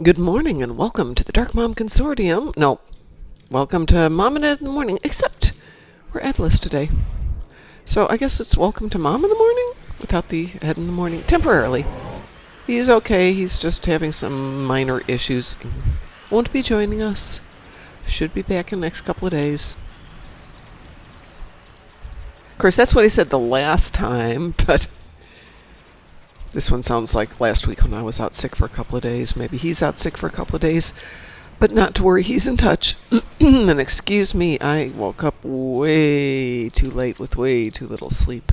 Good morning and welcome to the Darkmom Consortium. No, welcome to Mom and Ed in the morning, except we're Edless today. So I guess it's welcome to Mom in the morning without the Ed in the morning, temporarily. He's okay, he's just having some minor issues. Won't be joining us. Should be back in the next couple of days. Of course, that's what he said the last time, but this one sounds like last week when I was out sick for a couple of days. Maybe he's out sick for a couple of days, but not to worry, he's in touch. And excuse me, I woke up way too late with way too little sleep,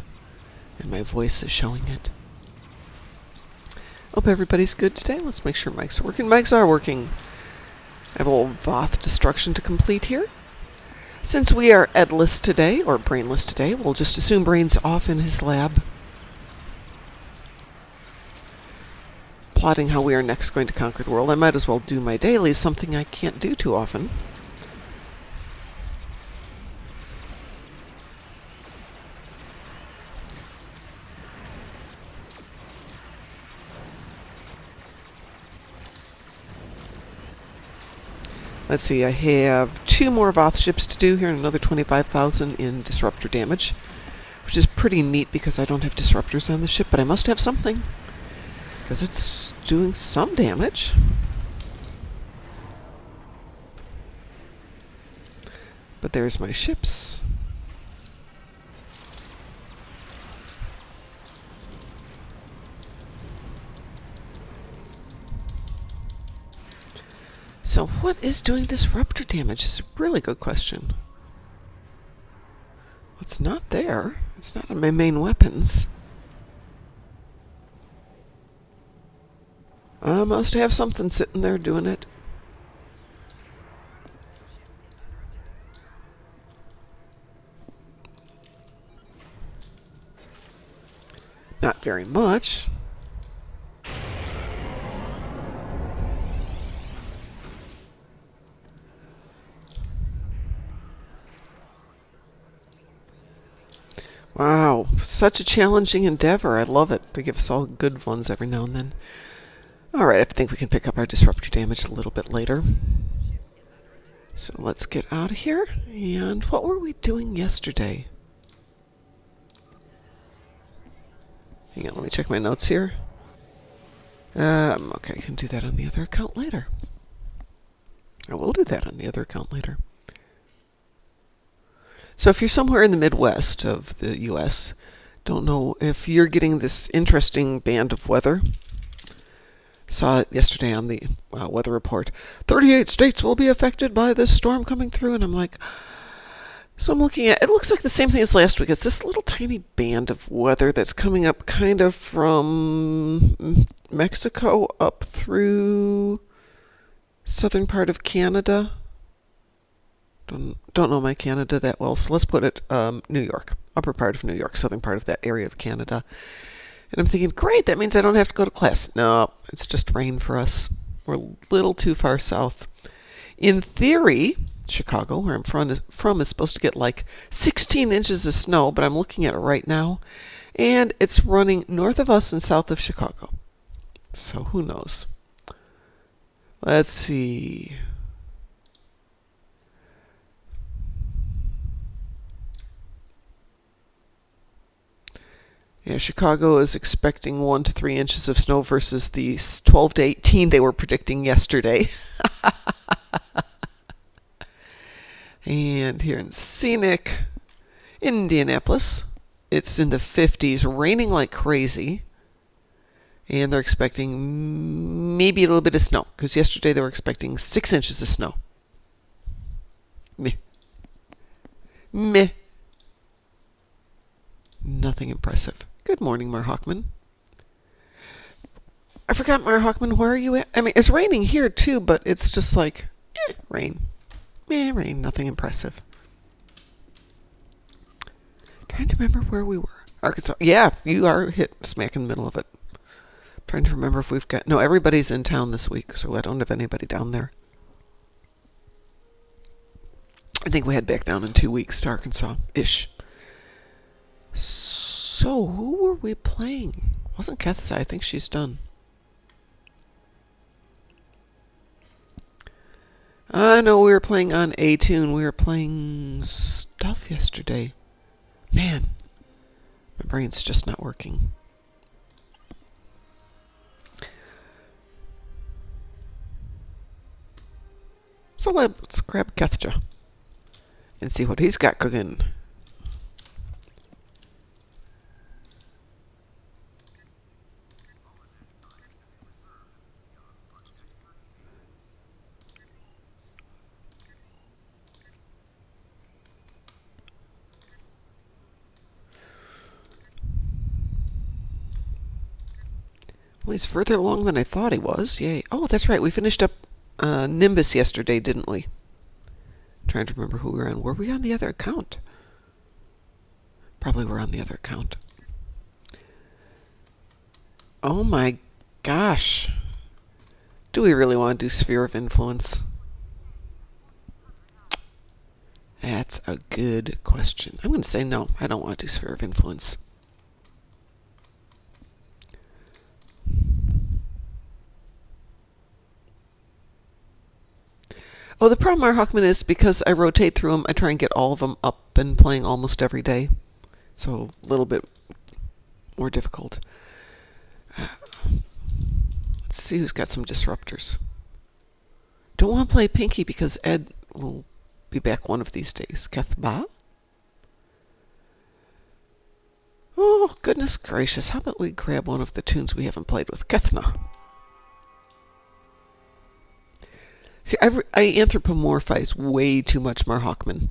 and my voice is showing it. Hope everybody's good today. Let's make sure mics are working. Mics are working. I have a little Voth destruction to complete here. Since we are Edless today, or brainless today, we'll just assume Brain's off in his lab, plotting how we are next going to conquer the world. I might as well do my dailies, something I can't do too often. Let's see, I have 2 more Voth ships to do here and another 25,000 in disruptor damage, which is pretty neat because I don't have disruptors on the ship, but I must have something, because it's doing some damage. But there's my ships. So what is doing disruptor damage is a really good question. Well, it's not there. It's not on my main weapons. I must have something sitting there doing it. Not very much. Wow, such a challenging endeavor. I love it. They give us all good ones every now and then. Alright, I think we can pick up our disruptor damage a little bit later. So let's get out of here. And what were we doing yesterday? Hang on, let me check my notes here. Okay, I can do that on the other account later. I will do that on the other account later. So if you're somewhere in the Midwest of the U.S., don't know if you're getting this interesting band of weather. Saw it yesterday on the weather report. 38 states will be affected by this storm coming through, and I'm like, so I'm looking at, it looks like the same thing as last week. It's this little tiny band of weather that's coming up kind of from Mexico up through southern part of Canada. Don't know my Canada that well, so let's put it New York, upper part of New York, southern part of that area of Canada. And I'm thinking, great, that means I don't have to go to class. No, it's just rain for us. We're a little too far south. In theory, Chicago, where I'm from is supposed to get like 16 inches of snow, but I'm looking at it right now, and it's running north of us and south of Chicago. So who knows? Let's see. Yeah, Chicago is expecting 1 to 3 inches of snow versus the 12 to 18 they were predicting yesterday. And here in scenic Indianapolis, it's in the 50s, raining like crazy. And they're expecting maybe a little bit of snow, because yesterday they were expecting 6 inches of snow. Meh. Meh. Nothing impressive. Good morning, Mar Hawkman. I forgot, Mar Hawkman, where are you at? I mean, it's raining here too, but it's just like, rain. Rain, nothing impressive. Trying to remember where we were. Arkansas. Yeah, you are hit smack in the middle of it. Trying to remember if we've got... No, everybody's in town this week, so I don't have anybody down there. I think we head back down in 2 weeks to Arkansas-ish. So, who were we playing? Wasn't Kethza? I think she's done. I know we were playing on a toon. We were playing stuff yesterday. Man, my brain's just not working. So let's grab Kethja and see what he's got cooking. Well, he's further along than I thought he was. Yay. Oh, that's right. We finished up Nimbus yesterday, didn't we? I'm trying to remember who we were on. Were we on the other account? Probably were on the other account. Oh my gosh. Do we really want to do Sphere of Influence? That's a good question. I'm going to say no. I don't want to do Sphere of Influence. Oh, the problem, our Hawkman, is because I rotate through them, I try and get all of them up and playing almost every day. So a little bit more difficult. Let's see who's got some disruptors. Don't want to play Pinky because Ed will be back one of these days. Kethba? Oh, goodness gracious. How about we grab one of the toons we haven't played with? Kethna. See, I anthropomorphize way too much Marhawkman.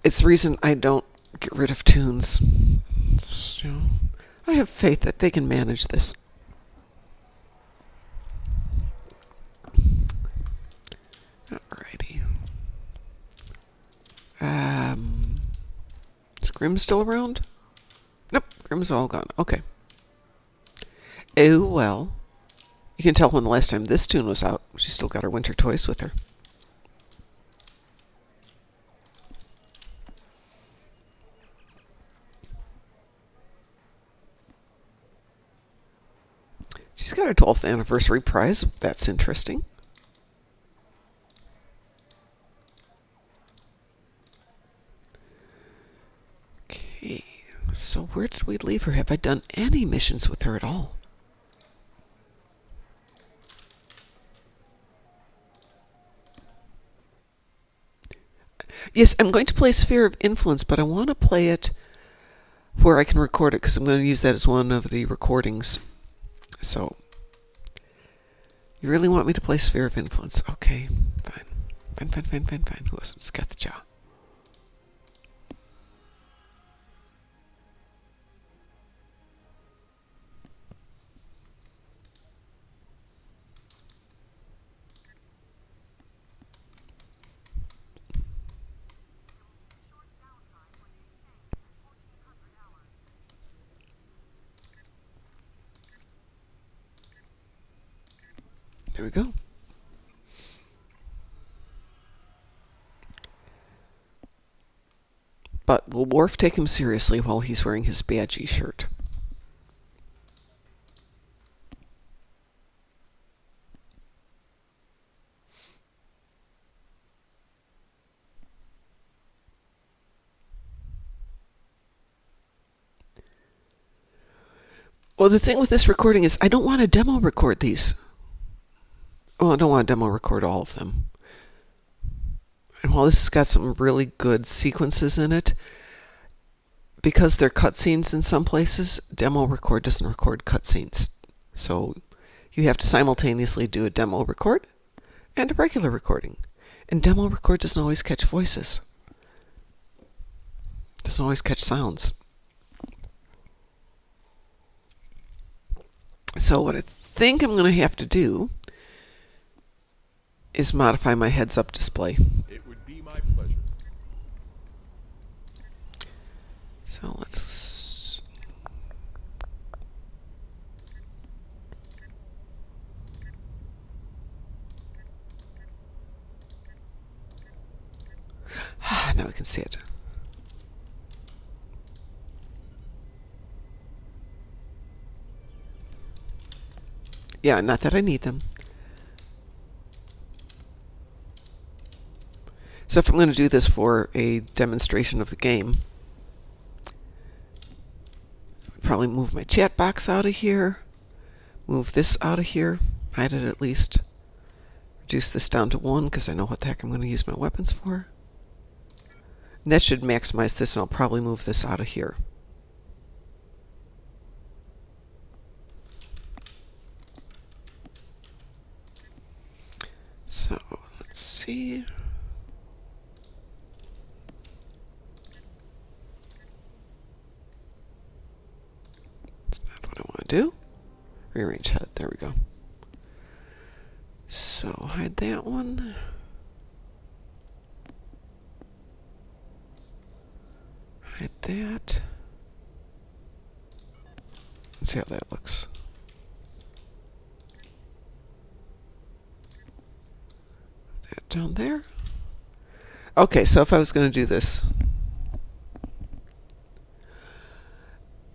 It's the reason I don't get rid of toons. I have faith that they can manage this. Alrighty. Is Grim still around? Nope, Grim's all gone. Okay. Oh well. You can tell when the last time this toon was out. She's still got her winter toys with her. She's got her 12th anniversary prize. That's interesting. Okay, so where did we leave her? Have I done any missions with her at all? Yes, I'm going to play Sphere of Influence, but I want to play it where I can record it, because I'm going to use that as one of the recordings. So, you really want me to play Sphere of Influence? Okay, fine. Fine. Who else? It's Kethja. There we go. But will Worf take him seriously while he's wearing his badgy shirt? Well, the thing with this recording is I don't want to demo record these. Well, I don't want to demo record all of them. And while this has got some really good sequences in it, because they're cutscenes in some places, demo record doesn't record cutscenes. So you have to simultaneously do a demo record and a regular recording. And demo record doesn't always catch voices. Doesn't always catch sounds. So what I think I'm going to have to do is modify my heads-up display. It would be my pleasure. So let's... now we can see it. Yeah, not that I need them. So if I'm going to do this for a demonstration of the game, I'd probably move my chat box out of here, move this out of here, hide it at least, reduce this down to 1 because I know what the heck I'm going to use my weapons for. And that should maximize this, and I'll probably move this out of here. So, let's see. That's not what I want to do. Rearrange HUD. There we go. So, hide that one. Hide that. Let's see how that looks. Put that down there. Okay, so if I was going to do this.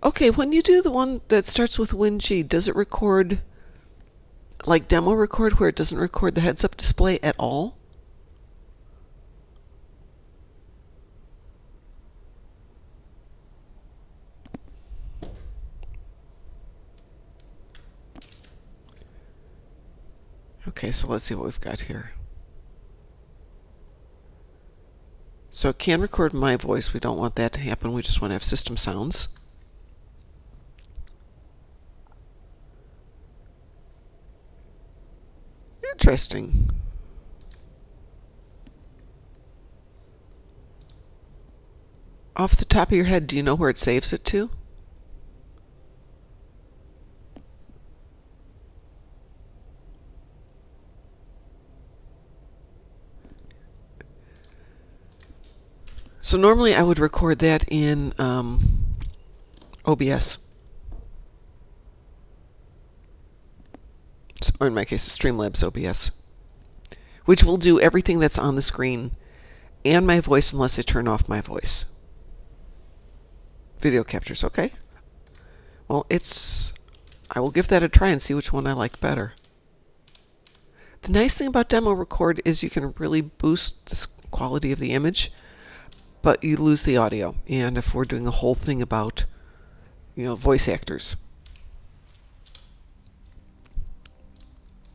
Okay, when you do the one that starts with WinG, does it record, like demo record, where it doesn't record the heads-up display at all? Okay, so let's see what we've got here. So it can record my voice. We don't want that to happen. We just want to have system sounds. Interesting. Off the top of your head, do you know where it saves it to? So normally I would record that in OBS. Or in my case, Streamlabs OBS. Which will do everything that's on the screen and my voice unless I turn off my voice. Video captures, okay. Well, I will give that a try and see which one I like better. The nice thing about demo record is you can really boost the quality of the image, but you lose the audio. And if we're doing a whole thing about, you know, voice actors,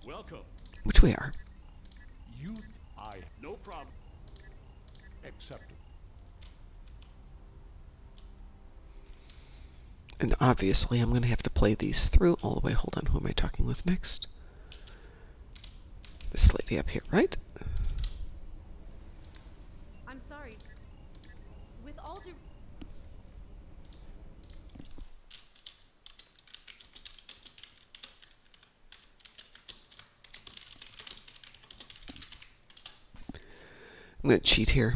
welcome, which we are. youth, no problem. Accepted. And obviously I'm going to have to play these through all the way. Hold on, who am I talking with next? This lady up here, right? I'm sorry. With all due... I'm going to cheat here.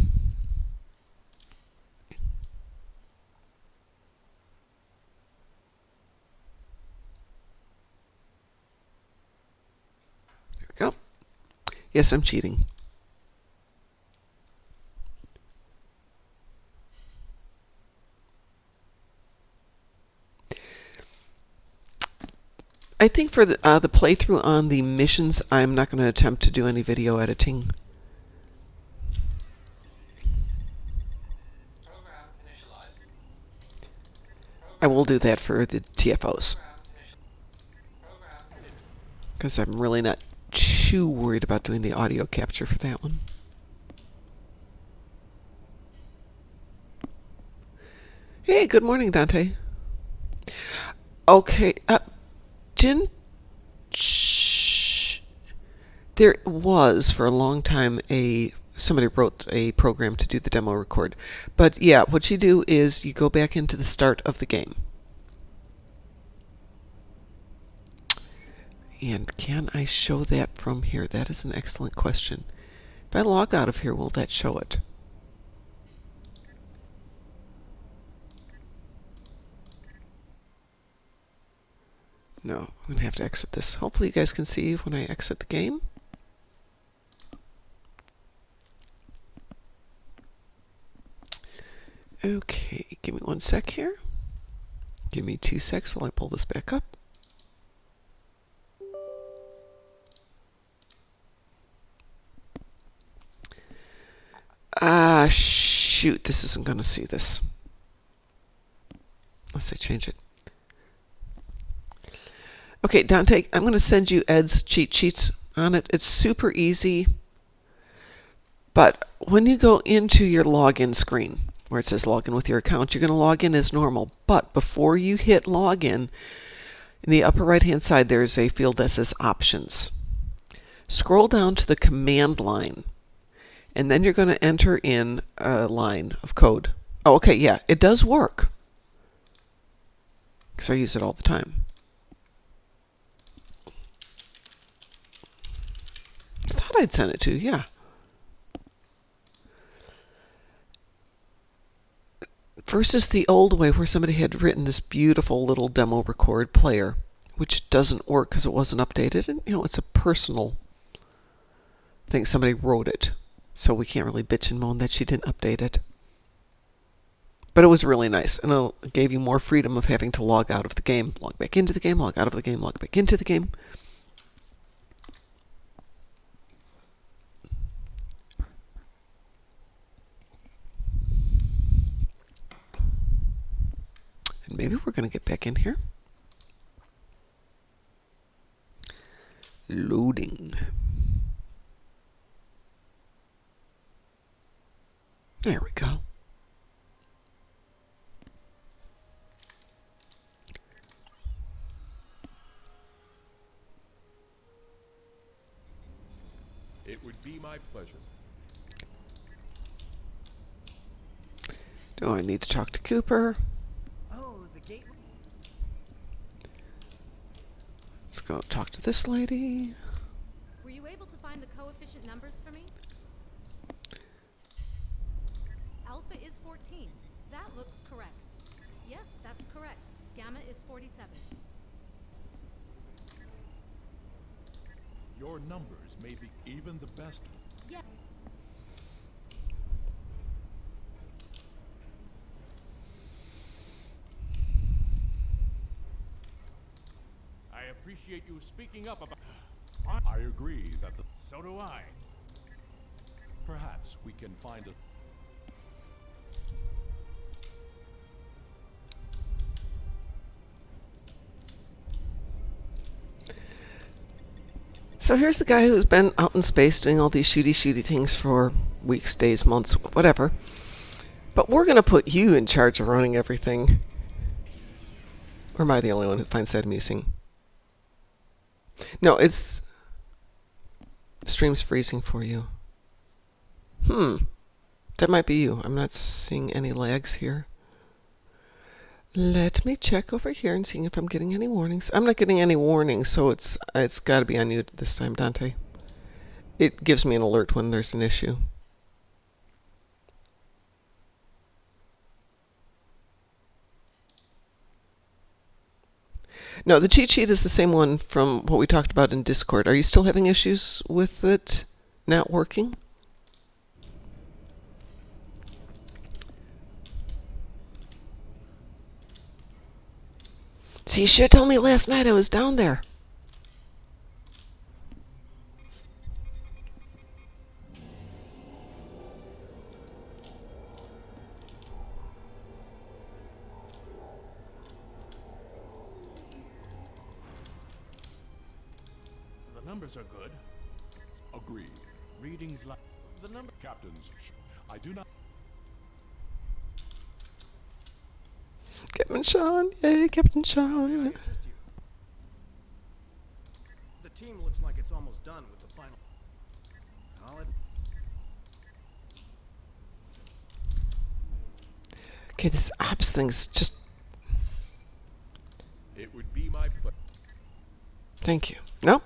There we go. Yes, I'm cheating. I think for the playthrough on the missions, I'm not going to attempt to do any video editing. I will do that for the TFOs. Because I'm really not too worried about doing the audio capture for that one. Hey, good morning, Dante. Okay, there was for a long time somebody wrote a program to do the demo record. But yeah, what you do is you go back into the start of the game. And can I show that from here? That is an excellent question. If I log out of here, will that show it? No, I'm going to have to exit this. Hopefully you guys can see when I exit the game. Okay, give me 1 sec here. Give me 2 secs while I pull this back up. Shoot, this isn't going to see this. Unless I change it. Okay, Dante, I'm going to send you Ed's cheat sheets on it. It's super easy. But when you go into your login screen, where it says login with your account, you're going to log in as normal. But before you hit login, in the upper right-hand side, there's a field that says options. Scroll down to the command line, and then you're going to enter in a line of code. Oh, okay, yeah, it does work, because I use it all the time. I thought I'd sent it to you, yeah. First is the old way where somebody had written this beautiful little demo record player, which doesn't work because it wasn't updated. And, you know, it's a personal thing. Somebody wrote it, so we can't really bitch and moan that she didn't update it. But it was really nice, and it gave you more freedom of having to log out of the game, log back into the game, log out of the game, log back into the game. And maybe we're going to get back in here. Loading. There we go. It would be my pleasure. Do I need to talk to Cooper? Oh, the gate. Let's go talk to this lady. Were you able to find the coefficient numbers for me? Alpha is 14. That looks correct. Yes, that's correct. Gamma is 47. Your numbers may be even the best. Yeah. I appreciate you speaking up about... I agree that the... So do I. Perhaps we can find a... So here's the guy who's been out in space doing all these shooty things for weeks, days, months, whatever. But we're going to put you in charge of running everything. Or am I the only one who finds that amusing? No, it's... Stream's freezing for you. That might be you. I'm not seeing any lags here. Let me check over here and see if I'm getting any warnings. I'm not getting any warnings, so it's got to be on you this time, Dante. It gives me an alert when there's an issue. No, the cheat sheet is the same one from what we talked about in Discord. Are you still having issues with it not working? See, you should have told me last night I was down there. The numbers are good. Agreed. Readings like... The number... Captains, I do not... Captain Sean, yay, Captain Sean. Assist you. The team looks like it's almost done with the final. Okay, this ops thing's just... It would be my pleasure. Thank you. No?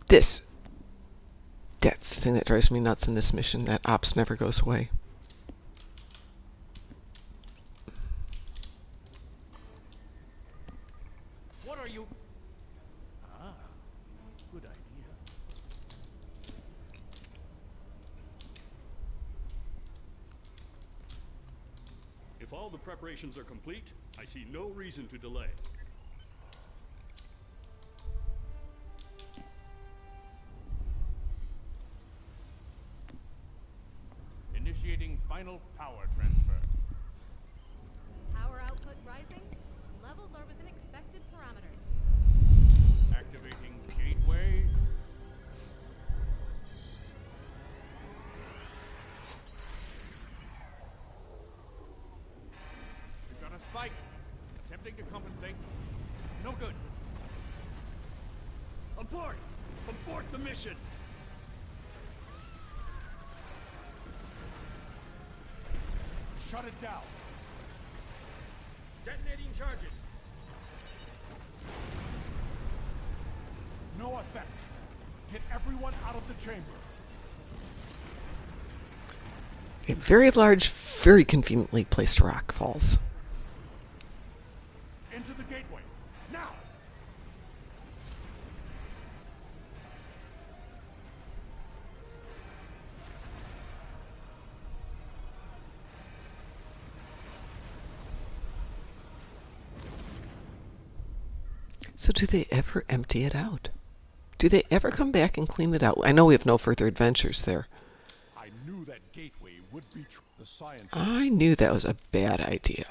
This. That's the thing that drives me nuts in this mission. That ops never goes away. What are you... Ah, good idea. If all the preparations are complete, I see no reason to delay. Initiating final power transfer. Power output rising. Levels are within expected parameters. Activating gateway. We've got a spike. Attempting to compensate. No good. Abort! Abort the mission! Shut it down. Detonating charges. No effect. Get everyone out of the chamber. A very large, very conveniently placed rock falls. Into the gateway. Now! So do they ever empty it out? Do they ever come back and clean it out? I know we have no further adventures there. I knew that gateway would be the scientist. I knew that was a bad idea.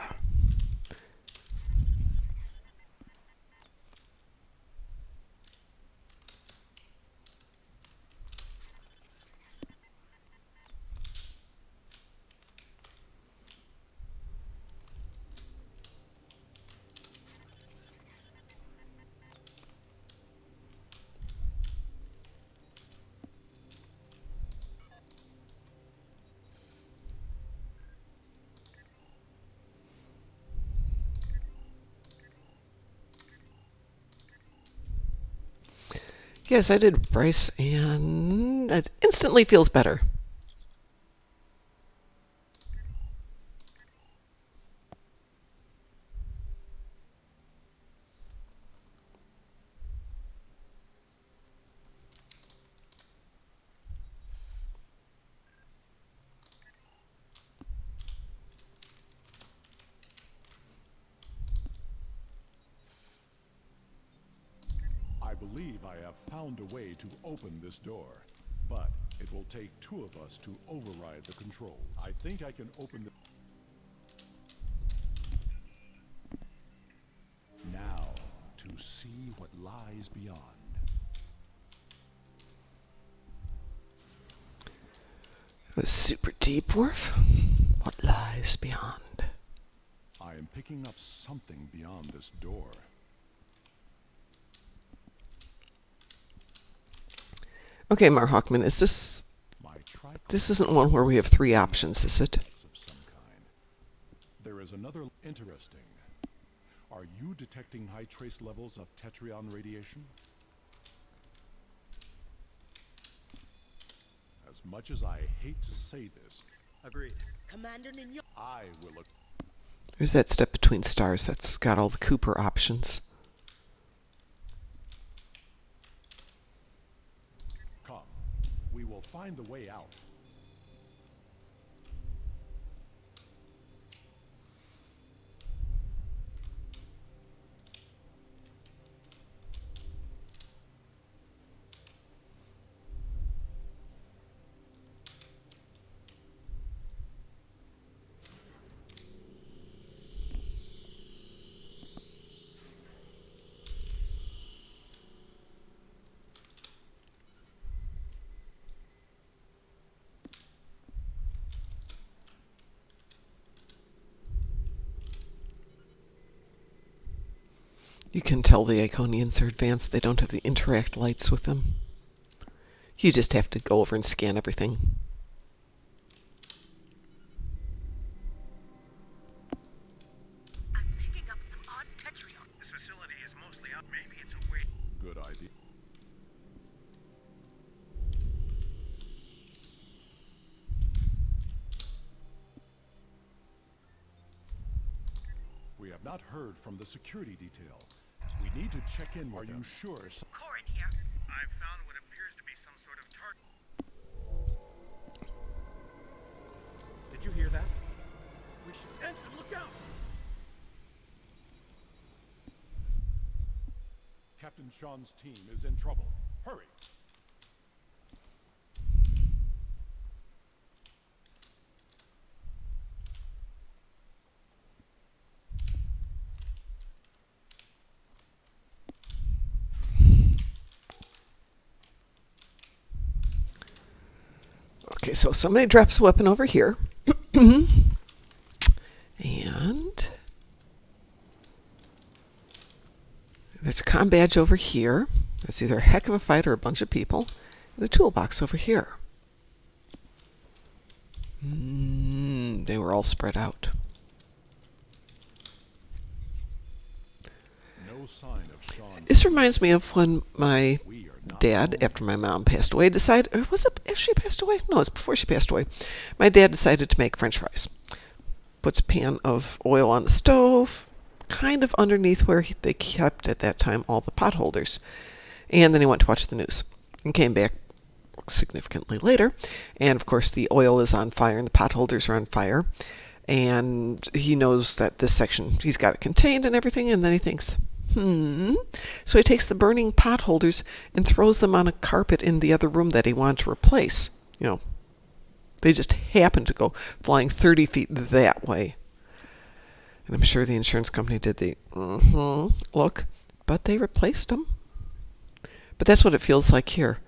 Yes, I did Bryce, and it instantly feels better. I believe I have found a way to open this door, but it will take two of us to override the control. I think I can open the... Now, to see what lies beyond. It was super deep, Worf. What lies beyond? I am picking up something beyond this door. Okay, Marhawkman, is this... This isn't one where we have three options, is it? Of some kind. There is another interesting. Are you detecting high trace levels of Tetrion radiation? As much as I hate to say this, Agreed. Commander Nino. I will look. There's that step between stars that's got all the Cooper options. Come. We will find the way out. You can tell the Iconians are advanced. They don't have the interact lights with them. You just have to go over and scan everything. I'm picking up some odd Tetrion. This facility is mostly up. Maybe it's a way. Good idea. We have not heard from the security detail. We need to check in with them. Are you sure? Corin here. I've found what appears to be some sort of target. Did you hear that? We should answer. Look out! Captain Sean's team is in trouble. Hurry! Okay, so somebody drops a weapon over here. And there's a comm badge over here. It's either a heck of a fight or a bunch of people. And a toolbox over here. They were all spread out. No sign of Sean's. This reminds me of when my dad, after my mom passed away, decided, or was it after she passed away? No, it's before she passed away. My dad decided to make French fries. Puts a pan of oil on the stove, kind of underneath where they kept at that time all the pot holders. And then he went to watch the news and came back significantly later. And of course the oil is on fire and the pot holders are on fire. And he knows that this section, he's got it contained and everything. And then he thinks, So he takes the burning pot holders and throws them on a carpet in the other room that he wanted to replace. You know, they just happened to go flying 30 feet that way. And I'm sure the insurance company did the look, but they replaced them. But that's what it feels like here.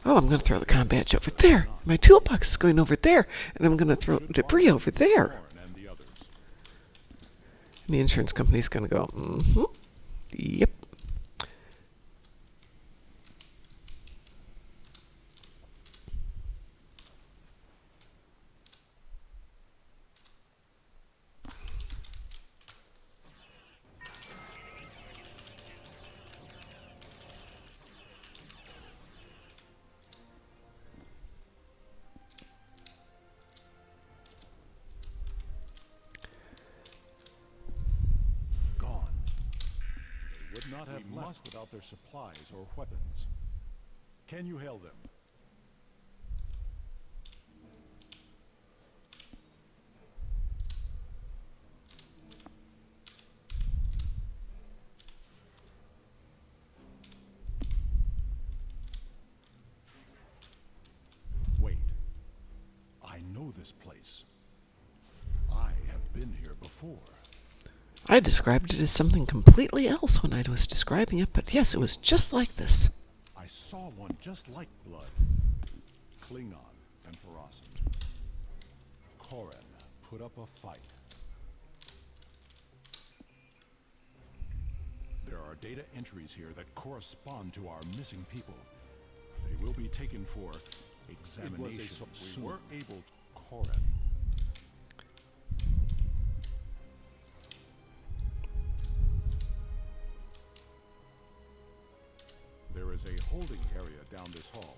Oh, I'm going to throw the comm badge over there. My toolbox is going over there. And I'm going to throw debris over there. And the insurance company's going to go, yep. Would not have left without their supplies or weapons. Can you hail them? Wait. I know this place. I have been here before. I described it as something completely else when I was describing it, but yes, it was just like this. I saw one just like blood. Klingon and Torrestin. Koren put up a fight. There are data entries here that correspond to our missing people. They will be taken for examination. We were able to Koren. There is a holding area down this hall.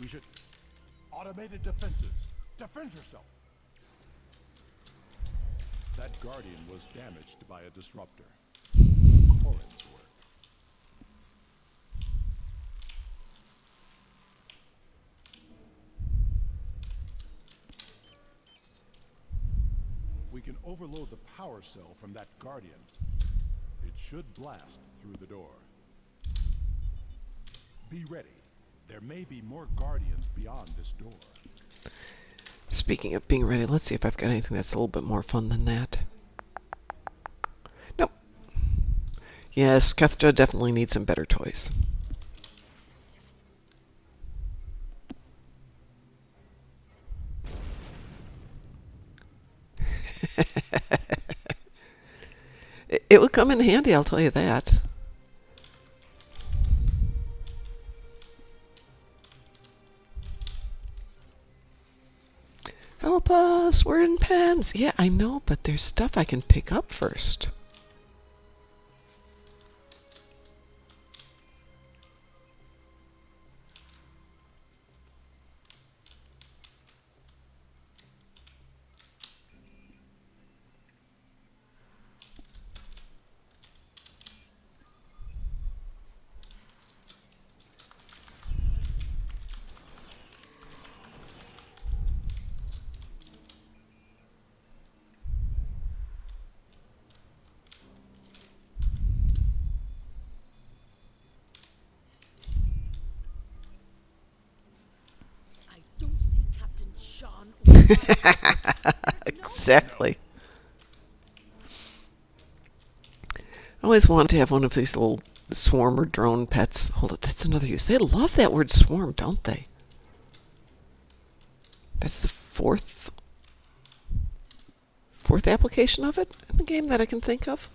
We should... Automated defenses. Defend yourself. That Guardian was damaged by a disruptor. Koren's work. We can overload the power cell from that Guardian. It should blast through the door. Be ready. There may be more Guardians beyond this door. Speaking of being ready, let's see if I've got anything that's a little bit more fun than that. Nope. Yes, Kethja definitely needs some better toys. It would come in handy, I'll tell you that. Help us, we're in pens. Yeah, I know, but there's stuff I can pick up first. Don't see Captain Sean. Exactly. I always wanted to have one of these little swarm or drone pets. Hold it, that's another use. They love that word swarm, don't they? That's the fourth application of it in the game that I can think of.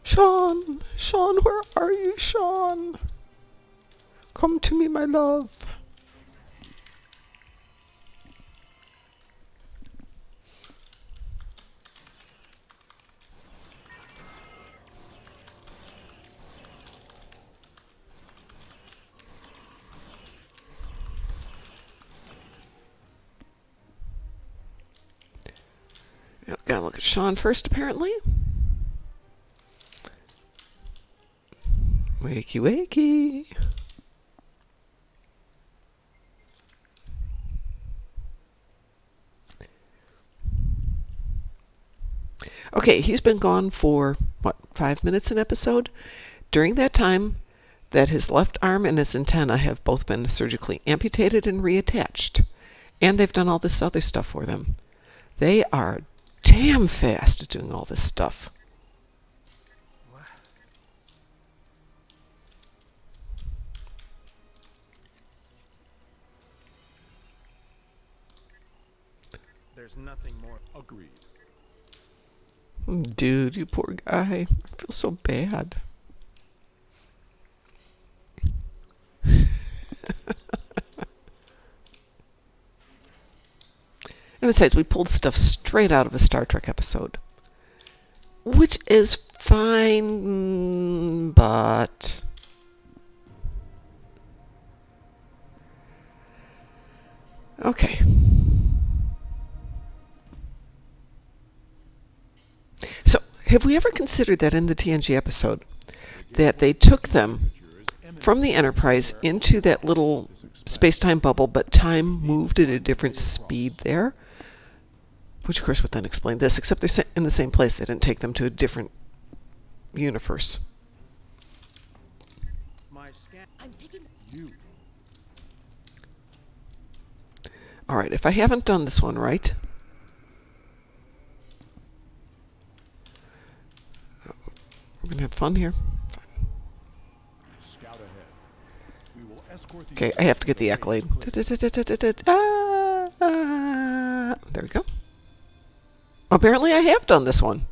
Sean! Sean, where are you, Sean? Come to me, my love. Gotta look at Sean first, apparently. Wakey, wakey. Okay, he's been gone for, what, 5 minutes an episode? During that time, that his left arm and his antenna have both been surgically amputated and reattached. And they've done all this other stuff for them. They are damn fast at doing all this stuff. What? There's nothing more. Agreed. Dude, you poor guy. I feel so bad. And besides, we pulled stuff straight out of a Star Trek episode. Which is fine, but... Okay. So, have we ever considered that in the TNG episode, that they took them from the Enterprise into that little space-time bubble, but time moved at a different speed there? Which, of course, would then explain this, except they're in the same place. They didn't take them to a different universe. My scan. I'm picking. You. All right, if I haven't done this one right... We're going to have fun here. Scout ahead. We will escort the Okay, I have to get the accolade. There we go. Apparently I have done this one.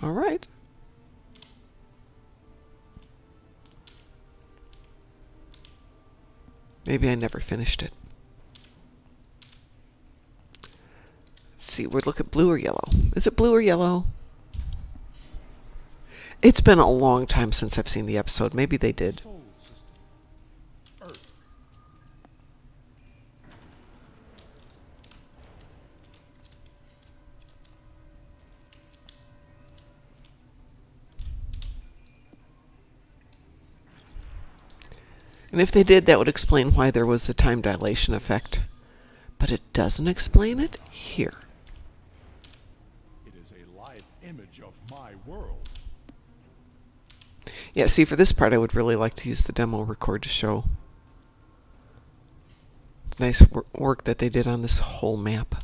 All right. Maybe I never finished it. Let's see, we'd look at blue or yellow. Is it blue or yellow? It's been a long time since I've seen the episode. Maybe they did. Soul system. Earth. And if they did, that would explain why there was a time dilation effect. But it doesn't explain it here. It is a live image of my world. Yeah, see, for this part, I would really like to use the demo record to show the nice work that they did on this whole map.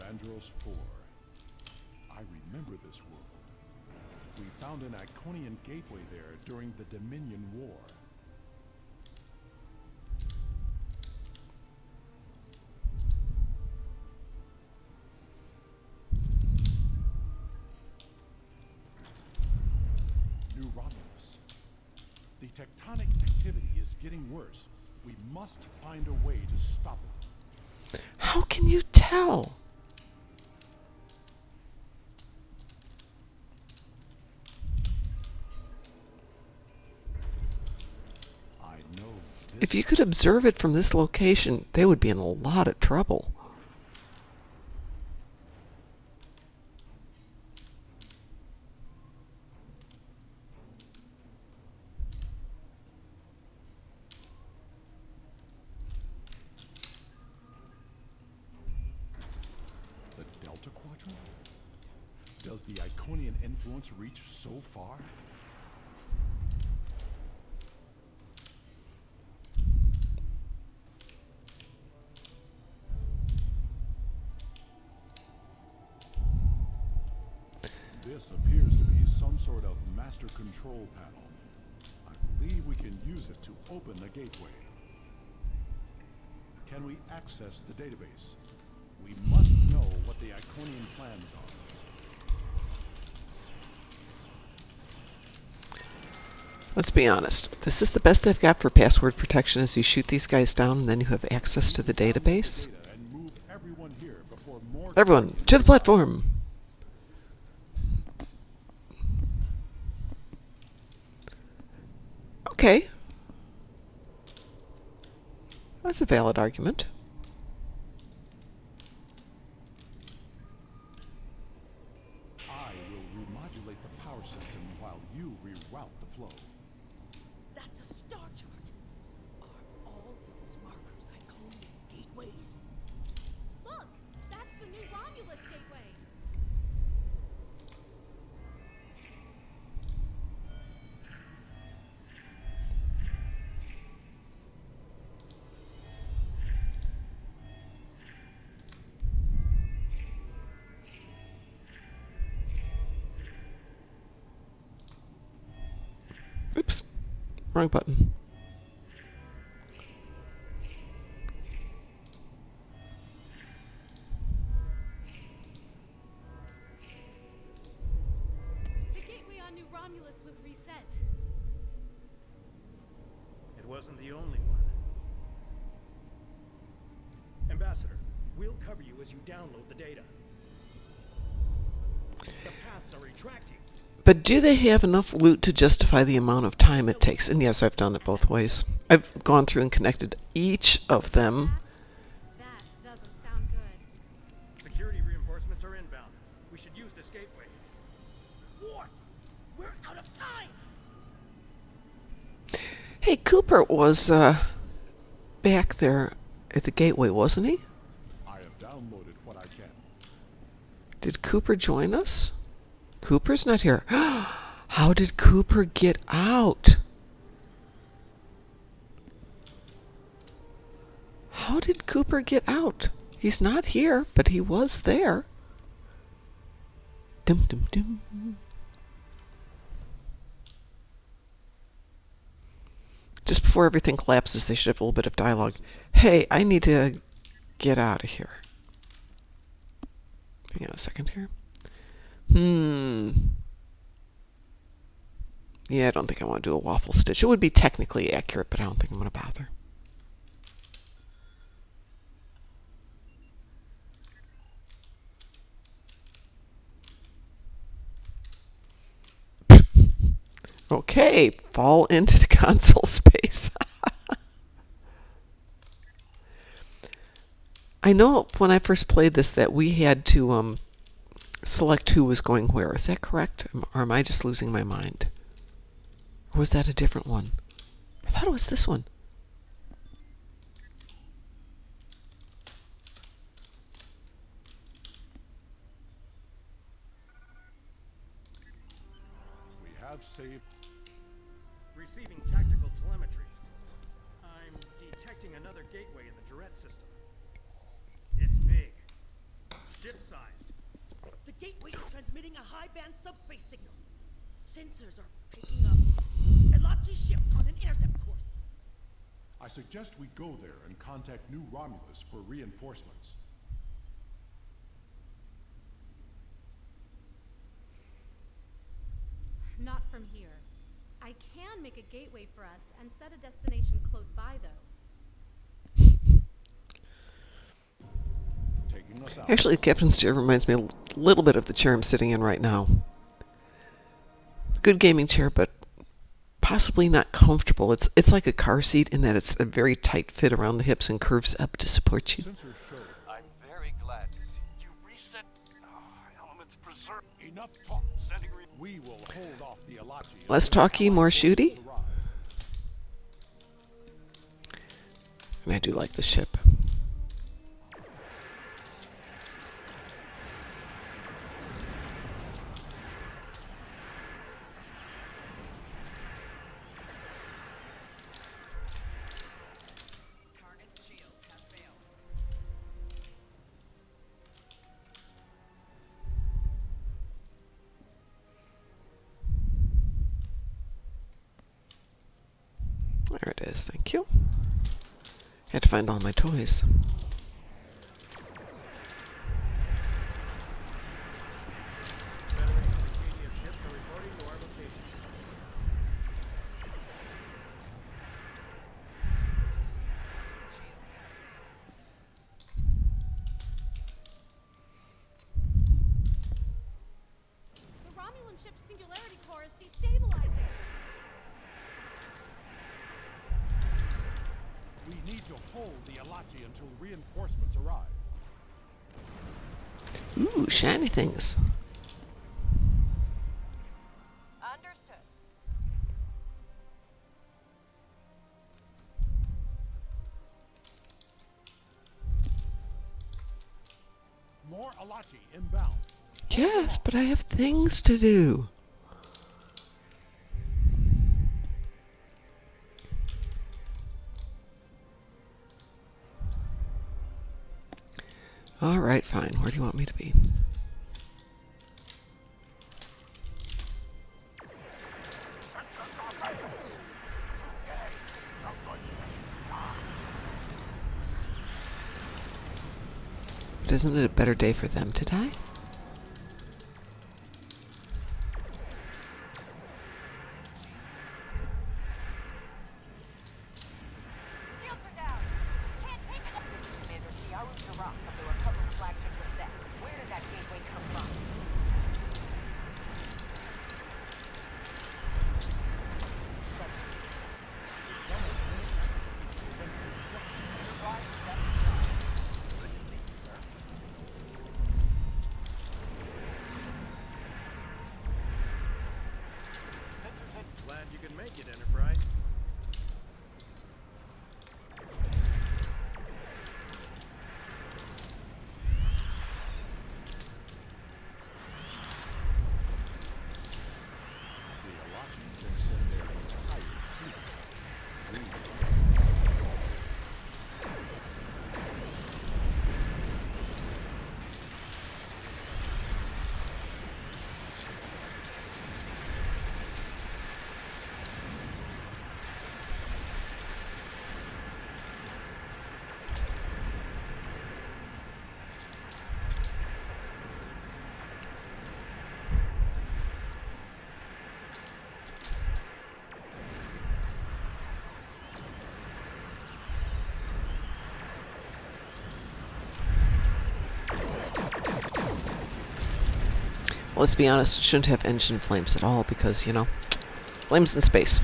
Vandros 4. I remember this world. We found an Iconian gateway there during the Dominion War. New Romulus. The tectonic activity is getting worse. We must find a way to stop it. How can you tell? I know this. If you could observe it from this location, they would be in a lot of trouble. The Delta Quadrant? Does the Iconian influence reach so far? This appears to be some sort of master control panel. I believe we can use it to open the gateway. Can we access the database? We must know what the Iconian plans are. Let's be honest. This is the best they've got for password protection as you shoot these guys down and then you have access to the database. And move everyone here before more Everyone, to the platform! Okay. That's a valid argument. I will remodulate the power system while you reroute the flow. That's a star chart. Are all those markers Iconian gateways? Look! That's the new Romulus gateway! Oops. Wrong button. The gateway on New Romulus was reset. It wasn't the only one. Ambassador, we'll cover you as you download the data. The paths are retracting. But do they have enough loot to justify the amount of time it takes? And yes, I've done it both ways. I've gone through and connected each of them. That doesn't sound good. Security reinforcements are inbound. We should use this gateway. Worf, we're out of time. Hey, Cooper was back there at the gateway, wasn't he? I have downloaded what I can. Did Cooper join us? Cooper's not here. How did Cooper get out? How did Cooper get out? He's not here, but he was there. Dum dum dum. Just before everything collapses, they should have a little bit of dialogue. Hey, I need to get out of here. Hang on a second here. Yeah, I don't think I want to do a waffle stitch. It would be technically accurate, but I don't think I'm going to bother. Okay, fall into the console space. I know when I first played this that we had to select who was going where. Is that correct? Or am I just losing my mind? Or was that a different one? I thought it was this one. We have saved. Receiving tactical telemetry. I'm detecting another gateway in the Jarrett system. It's big. Ship-sized. The gateway is transmitting a high-band subspace signal. Sensors are picking up Elachi ships on an intercept course. I suggest we go there and contact New Romulus for reinforcements. Not from here. I can make a gateway for us and set a destination close by, though. Taking us out. Actually, the captain's chair reminds me a little bit of the chair I'm sitting in right now. Good gaming chair, but possibly not comfortable. It's like a car seat in that it's a very tight fit around the hips and curves up to support you. Sensors show. I'm very glad to see you reset elements preserved. Enough talk. Sending We will hold off the Elachi. Less talky, more shooty. And I do like the ship. There it is, thank you. Had to find all my toys. Federation KDF ships are reporting to our location. The Romulan ship's singularity core is destabilizing. We need to hold the Alachi until reinforcements arrive. Ooh, shiny things. Understood. More Alachi inbound. Yes, but I have things to do. All right, fine. Where do you want me to be? But isn't it a better day for them to die? Shields are down. Can't take it. This is Commander Tiaru Jirok of the Republic flagship Reset. Where did that gateway come from? Good to see you, sir. Sensors in. Glad you can make it, Enterprise. The Alachi can send their entire fleet. Well, let's be honest, it shouldn't have engine flames at all because, you know, flames in space.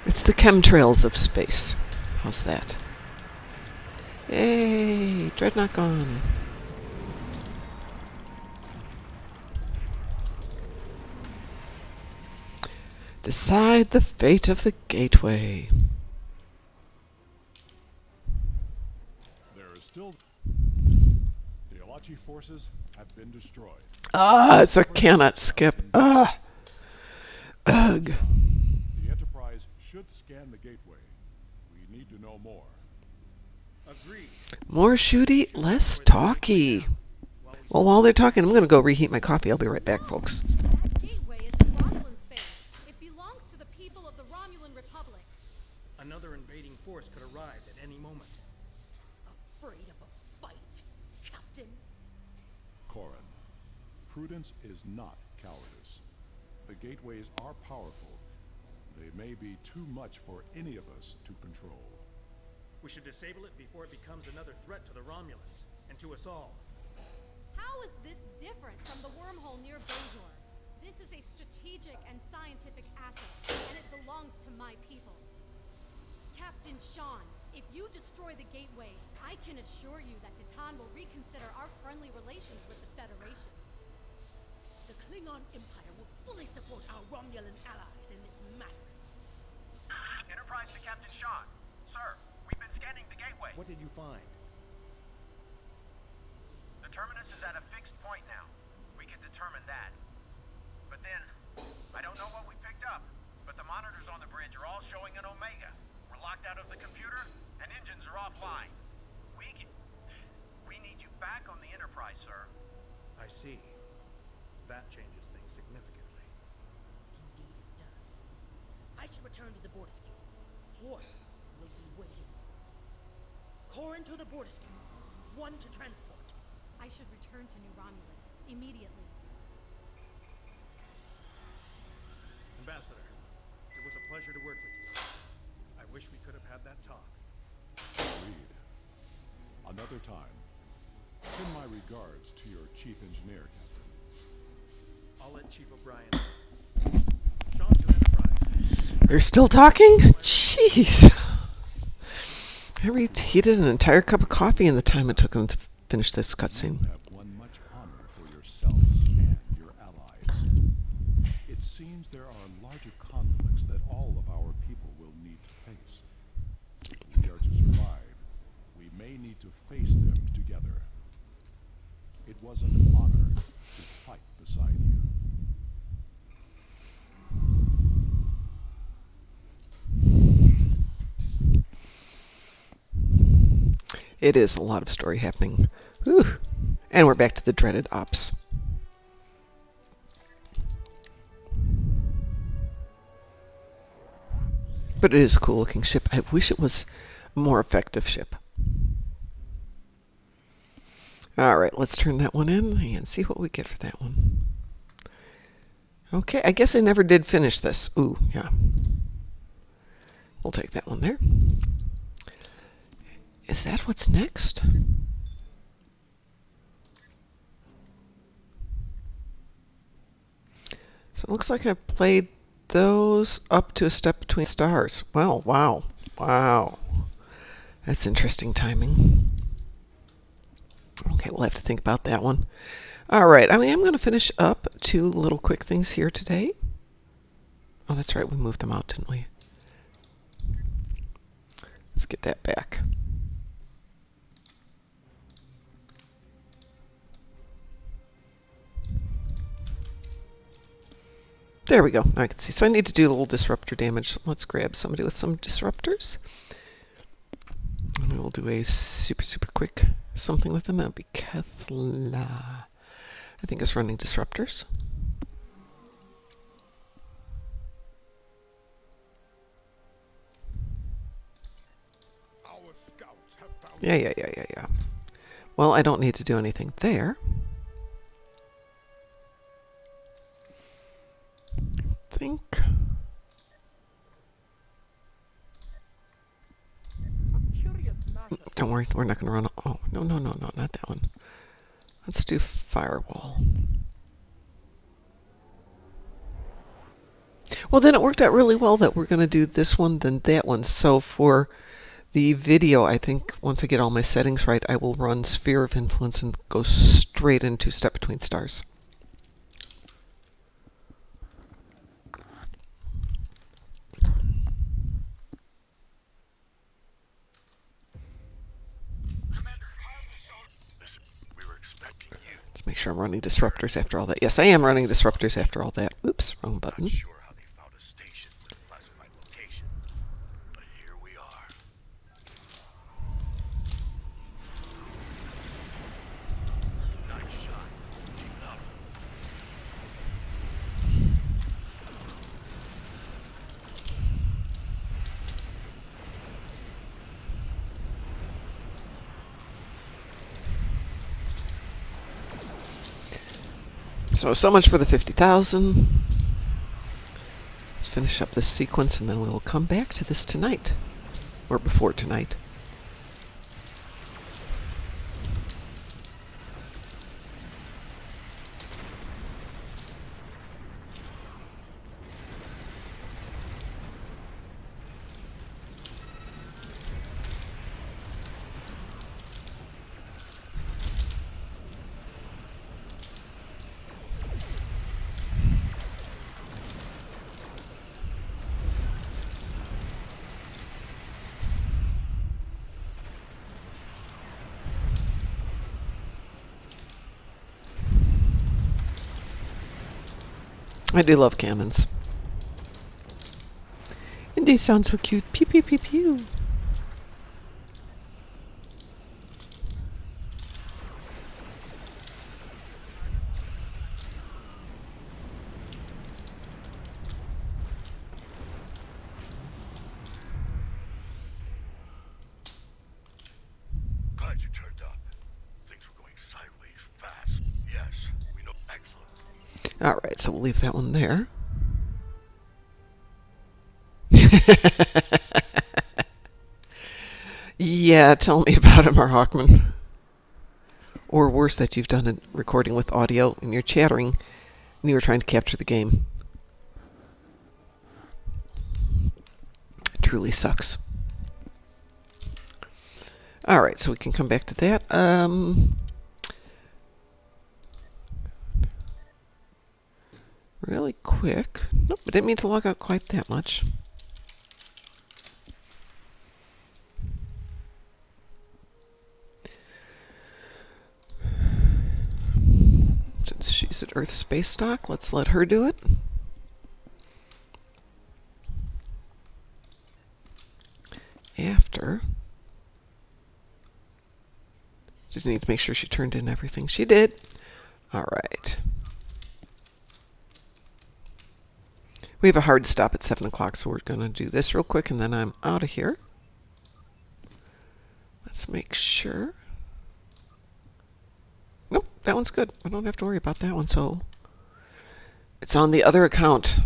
It's the chemtrails of space. How's that? Yay! Dreadnought gone. Decide the fate of the gateway. There is still. The Alachi forces have been destroyed. Ah, it's a cannot skip. Ah! Ugh. The Enterprise should scan the gateway. We need to know more. Agreed. More shooty, less talky. Well, while they're talking, I'm going to go reheat my coffee. I'll be right back, folks. That gateway is in Romulan space. It belongs to the people of the Romulan Republic. Another invading force could arrive at any moment. Afraid of a fight, Captain? Corin, prudence is not cowardice. The gateways are powerful. They may be too much for any of us to control. We should disable it before it becomes another threat to the Romulans and to us all. How is this different from the wormhole near Bajor? This is a strategic and scientific asset, and it belongs to my people. Captain Sean, if you destroy the gateway, I can assure you that Titan will reconsider our friendly relations with the Federation. The Klingon Empire will fully support our Romulan allies in this matter. Enterprise to Captain Sean. Sir, we've been scanning the gateway. What did you find? The terminus is at a fixed point now. We can determine that. But then, I don't know what we picked up, but the monitors on the bridge are all showing an Omega. We're locked out of the computer, and engines are offline. We need you back on the Enterprise, sir. I see. That changes things significantly. Indeed it does. I should return to the Borderscape. Worf will be waiting for me. Corin to the Borderscape. One to transport. I should return to New Romulus immediately. Ambassador, it was a pleasure to work with you. I wish we could have had that talk. Agreed. Another time. Send my regards to your chief engineer, Captain. I'll let Chief O'Brien know. Sean to Enterprise. You're still talking? Jeez. I reheated an entire cup of coffee in the time it took him to finish this cutscene. You have won much honor for yourself and your allies. It seems there are larger conflicts that all of our people will need to face. If we are to survive, we may need to face them together. It was an honor to fight beside you. It is a lot of story happening. Whew. And we're back to the dreaded ops. But it is a cool looking ship. I wish it was a more effective ship. Alright, let's turn that one in and see what we get for that one. Okay, I guess I never did finish this. Ooh, yeah. We'll take that one there. Is that what's next? So it looks like I played those up to a step between stars. Well, wow. Wow. That's interesting timing. Okay, we'll have to think about that one. Alright, I am going to finish up 2 little quick things here today. Oh, that's right, we moved them out, didn't we? Let's get that back. There we go. Now I can see. So I need to do a little disruptor damage. Let's grab somebody with some disruptors. And we will do a super, super quick something with them. That would be Kethla. I think it's running disruptors. Our scouts have found Yeah. Well, I don't need to do anything there. I think. Don't worry, we're not going to run. Oh, no, not that one. Let's do firewall. Well, then it worked out really well that we're going to do this one, then that one. So for the video, I think once I get all my settings right, I will run Sphere of Influence and go straight into Step Between Stars. Let's make sure I'm running disruptors after all that. Yes, I am running disruptors after all that. Oops, wrong button. Not sure how they found a station with a classified location, but here we are. Nice shot. Keep it up. So much for the 50,000. Let's finish up this sequence and then we will come back to this tonight. Or before tonight. I do love cannons. And they sound so cute. Pew pew pew pew. glad you turned up. Things were going sideways fast. Yes, we know. Excellent. All right, so we'll leave that one there. Yeah, tell me about it, Mar Hawkman. Or worse, that you've done a recording with audio and you're chattering and you were trying to capture the game. It truly sucks. All right, so we can come back to that. Really quick. Nope, I didn't mean to log out quite that much. Since she's at Earth Space Dock, let's let her do it. After. Just need to make sure she turned in everything. She did. All right. We have a hard stop at 7 o'clock, so we're going to do this real quick, and then I'm out of here. Let's make sure. Nope, that one's good. I don't have to worry about that one, so it's on the other account.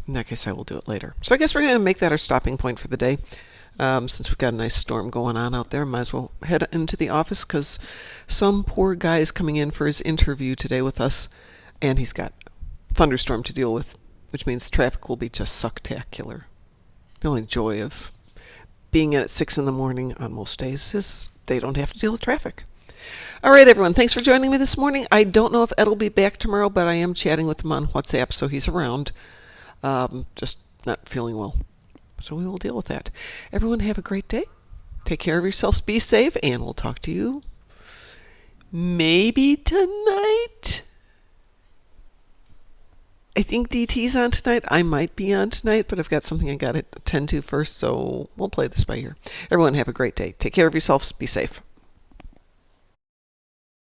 In that case, I will do it later. So I guess we're going to make that our stopping point for the day. Since we've got a nice storm going on out there, might as well head into the office because some poor guy is coming in for his interview today with us, and he's got thunderstorm to deal with, which means traffic will be just sucktacular. The only joy of being in at 6 in the morning on most days is they don't have to deal with traffic. All right, everyone, thanks for joining me this morning. I don't know if Ed will be back tomorrow, but I am chatting with him on WhatsApp, so he's around. Just not feeling well. So we will deal with that. Everyone have a great day. Take care of yourselves. Be safe, and we'll talk to you maybe tonight. I think DT's on tonight. I might be on tonight, but I've got something I got to attend to first, so we'll play this by ear. Everyone have a great day. Take care of yourselves. Be safe.